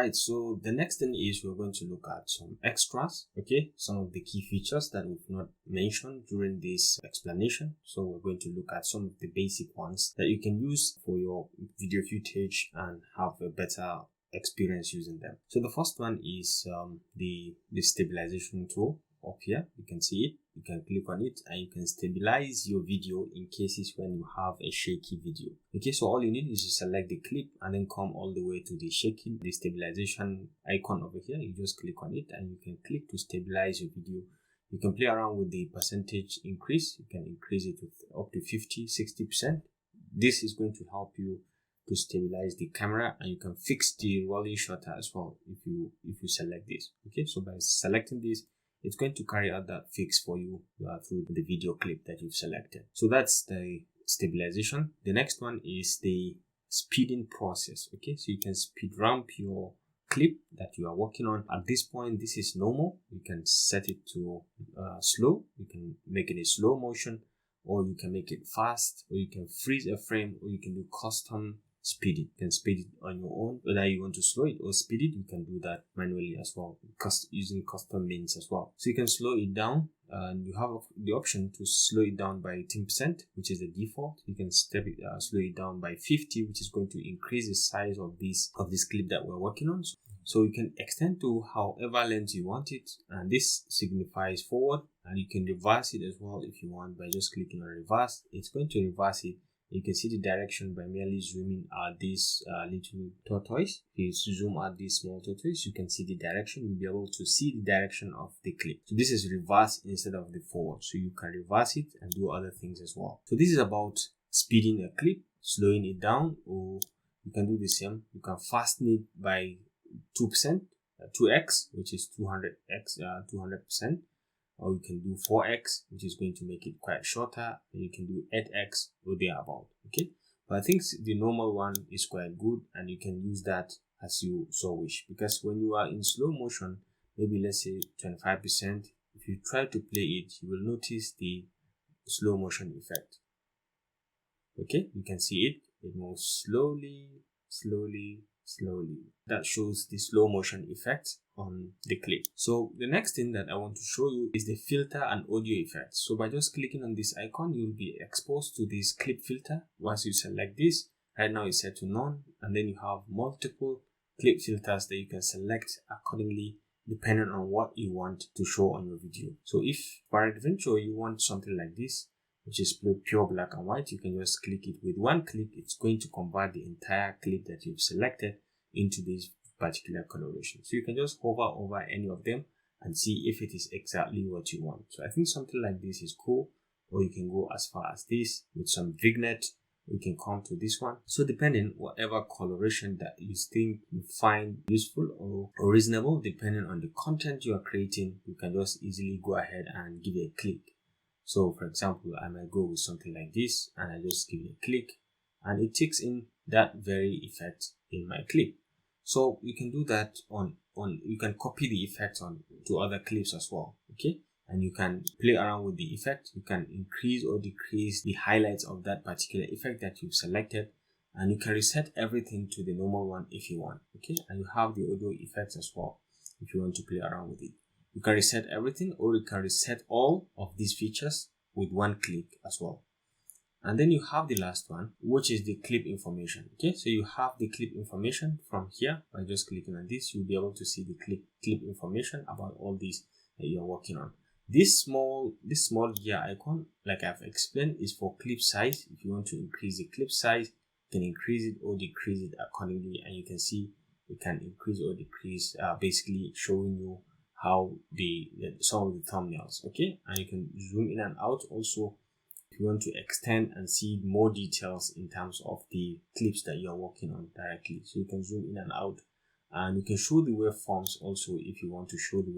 Alright, so the next thing is we're going to look at some extras, okay? Some of the key features that we've not mentioned during this explanation. So we're going to look at some of the basic ones that you can use for your video footage and have a better experience using them. So the first one is the stabilization tool. Up here, you can see it. You can click on it and you can stabilize your video in cases when you have a shaky video. Okay, so all you need is to select the clip and then come all the way to the stabilization icon over here. You just click on it and you can click to stabilize your video. You can play around with the percentage increase. You can increase it up to 50, 60%. This is going to help you to stabilize the camera, and you can fix the rolling shutter as well if you select this. Okay, so by selecting this, it's going to carry out that fix for you through the video clip that you've selected. So that's the stabilization. The next one is the speeding process. Okay, so you can speed ramp your clip that you are working on. At this point, this is normal. You can set it to slow. You can make it a slow motion, or you can make it fast, or you can freeze a frame, or you can do custom speed it. You can speed it on your own. Whether you want to slow it or speed it, you can do that manually as well, using custom means as well. So you can slow it down, and you have the option to slow it down by 10%, which is the default. You can slow it down by 50, which is going to increase the size of this clip that we're working on. So you can extend to however length you want it, and this signifies forward, and you can reverse it as well if you want by just clicking on reverse. It's going to reverse it. You can see the direction by merely zooming at this little tortoise. If you zoom at this small tortoise, you can see the direction. You'll be able to see the direction of the clip. So this is reverse instead of the forward. So you can reverse it and do other things as well. So this is about speeding a clip, slowing it down, or you can do the same. You can fasten it by 2%, 2x, which is 200x, 200%. Or you can do 4x, which is going to make it quite shorter, and you can do 8x or thereabout. Okay, but I think the normal one is quite good, and you can use that as you so wish, because when you are in slow motion, maybe let's say 25%, if you try to play it, you will notice the slow motion effect. Okay, you can see it moves slowly. That shows the slow motion effect on the clip. So the next thing that I want to show you is the filter and audio effects. So by just clicking on this icon, you'll be exposed to this clip filter. Once you select this, right now it's set to none, and then you have multiple clip filters that you can select accordingly depending on what you want to show on your video. So if for adventure you want something like this, which is pure black and white, you can just click it. With one click, it's going to convert the entire clip that you've selected into this particular coloration. So you can just hover over any of them and see if it is exactly what you want. So I think something like this is cool, or you can go as far as this with some vignette. We can come to this one. So depending whatever coloration that you think you find useful or reasonable, depending on the content you are creating, you can just easily go ahead and give it a click. So for example, I might go with something like this, and I just give it a click, and it takes in that very effect in my clip. So you can do that you can copy the effect to other clips as well. Okay, and you can play around with the effect. You can increase or decrease the highlights of that particular effect that you've selected, and you can reset everything to the normal one if you want. Okay, and you have the audio effects as well if you want to play around with it. You can reset everything, or you can reset all of these features with one click as well. And then you have the last one, which is the clip information. Okay, so you have the clip information from here. By just clicking on this, you'll be able to see the clip information about all these that you're working on. This small gear icon, like I've explained, is for clip size. If you want to increase the clip size, you can increase it or decrease it accordingly, and you can see you can increase or decrease, basically showing you how some of the thumbnails. Okay, and you can zoom in and out also if you want to extend and see more details in terms of the clips that you're working on directly. So you can zoom in and out, and you can show the waveforms also if you want to show the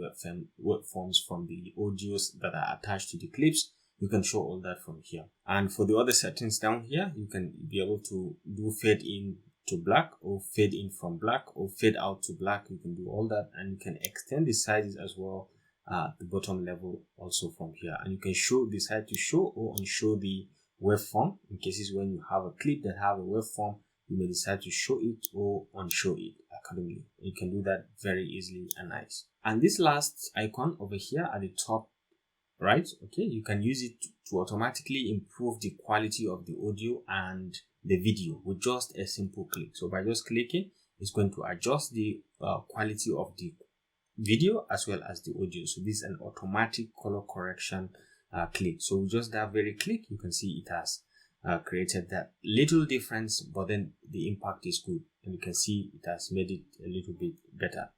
waveforms from the audios that are attached to the clips. You can show all that from here. And for the other settings down here, you can be able to do fade in to black, or fade in from black, or fade out to black. You can do all that, and you can extend the sizes as well at the bottom level also from here. And you can decide to show or unshow the waveform in cases when you have a clip that have a waveform. You may decide to show it or unshow it accordingly. You can do that very easily and nice. And this last icon over here at the top right, okay, you can use it to automatically improve the quality of the audio and the video with just a simple click. So by just clicking, it's going to adjust the quality of the video as well as the audio. So this is an automatic color correction click. So with just that very click, you can see it has created that little difference, but then the impact is good, and you can see it has made it a little bit better.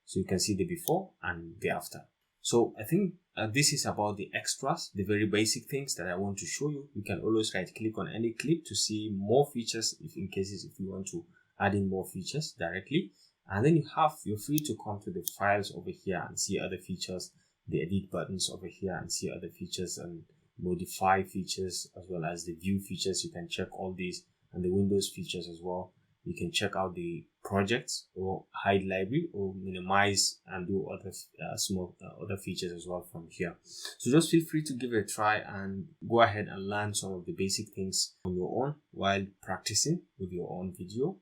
So you can see the before and the after. So I think this is about the extras, the very basic things that I want to show you. You can always right click on any clip to see more features if you want to add in more features directly. And then you're free to come to the files over here and see other features, the edit buttons over here, and see other features and modify features as well as the view features. You can check all these, and the Windows features as well. You can check out the projects or hide library or minimize and do other small other features as well from here. So just feel free to give it a try and go ahead and learn some of the basic things on your own while practicing with your own video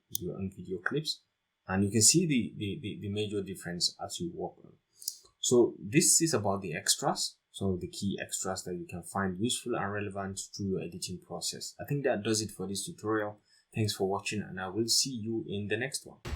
clips, and you can see the major difference as you work on. So this is about the extras, some of the key extras that you can find useful and relevant through your editing process. I think that does it for this tutorial. Thanks for watching, and I will see you in the next one.